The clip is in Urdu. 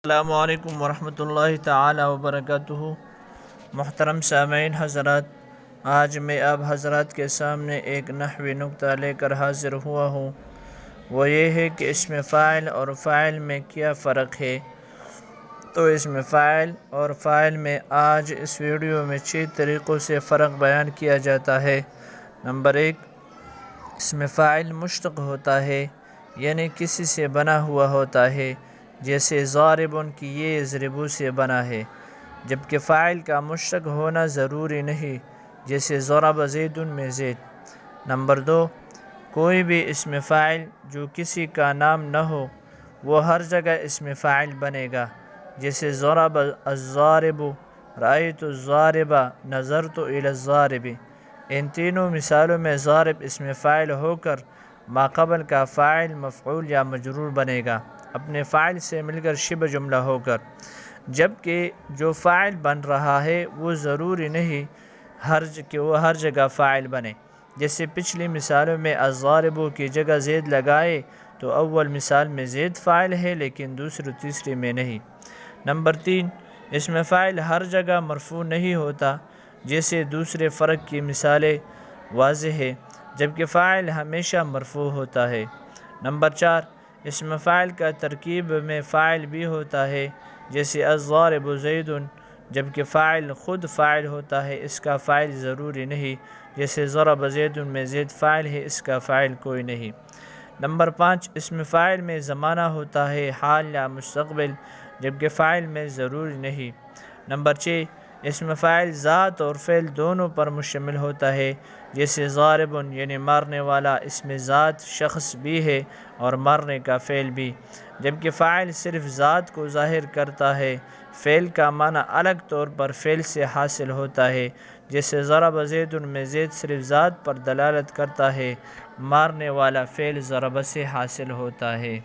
السلام علیکم ورحمۃ اللہ تعالی وبرکاتہ۔ محترم سامعین حضرات، آج میں آپ حضرات کے سامنے ایک نحوی نکتہ لے کر حاضر ہوا ہوں۔ وہ یہ ہے کہ اسم فاعل اور فاعل میں کیا فرق ہے۔ تو اسم فاعل اور فاعل میں آج اس ویڈیو میں 6 طریقوں سے فرق بیان کیا جاتا ہے۔ نمبر 1، اسم فاعل مشتق ہوتا ہے، یعنی کسی سے بنا ہوا ہوتا ہے، جیسے ضاربٌ کی یہ یضربو سے بنا ہے، جبکہ فاعل کا مشتق ہونا ضروری نہیں، جیسے ضرب زید میں زید۔ نمبر 2، کوئی بھی اسم فاعل جو کسی کا نام نہ ہو وہ ہر جگہ اسم فاعل بنے گا، جیسے ضرب الضارب، رأیت الضارب، نظرت الی الضارب۔ ان تینوں مثالوں میں ضارب اسم فاعل ہو کر ماقبل کا فاعل مفعول یا مجرور بنے گا، اپنے فاعل سے مل کر شبہ جملہ ہو کر، جبکہ جو فاعل بن رہا ہے وہ ضروری نہیں کہ وہ ہر جگہ فاعل بنے۔ جیسے پچھلی مثالوں میں الضارب کی جگہ زید لگائے تو اول مثال میں زید فاعل ہے لیکن دوسری تیسری میں نہیں۔ نمبر 3، اسم فاعل ہر جگہ مرفوع نہیں ہوتا، جیسے دوسرے فرق کی مثالیں واضح ہے، جبکہ فاعل ہمیشہ مرفوع ہوتا ہے۔ نمبر 4، اسم فاعل کا ترکیب میں فاعل بھی ہوتا ہے، جیسے الضارب زید، جبکہ فاعل خود فاعل ہوتا ہے، اس کا فاعل ضروری نہیں، جیسے ضرب زید میں زید فاعل ہے، اس کا فاعل کوئی نہیں۔ نمبر 5، اسم فاعل میں زمانہ ہوتا ہے، حال یا مستقبل، جبکہ فاعل میں ضروری نہیں۔ نمبر 6، اسم فاعل ذات اور فعل دونوں پر مشتمل ہوتا ہے، جیسے ضارب یعنی مارنے والا اسم ذات شخص بھی ہے اور مارنے کا فعل بھی، جبکہ فاعل صرف ذات کو ظاہر کرتا ہے، فعل کا معنی الگ طور پر فعل سے حاصل ہوتا ہے، جیسے ضرب زید میں زید صرف ذات پر دلالت کرتا ہے، مارنے والا فعل ضرب سے حاصل ہوتا ہے۔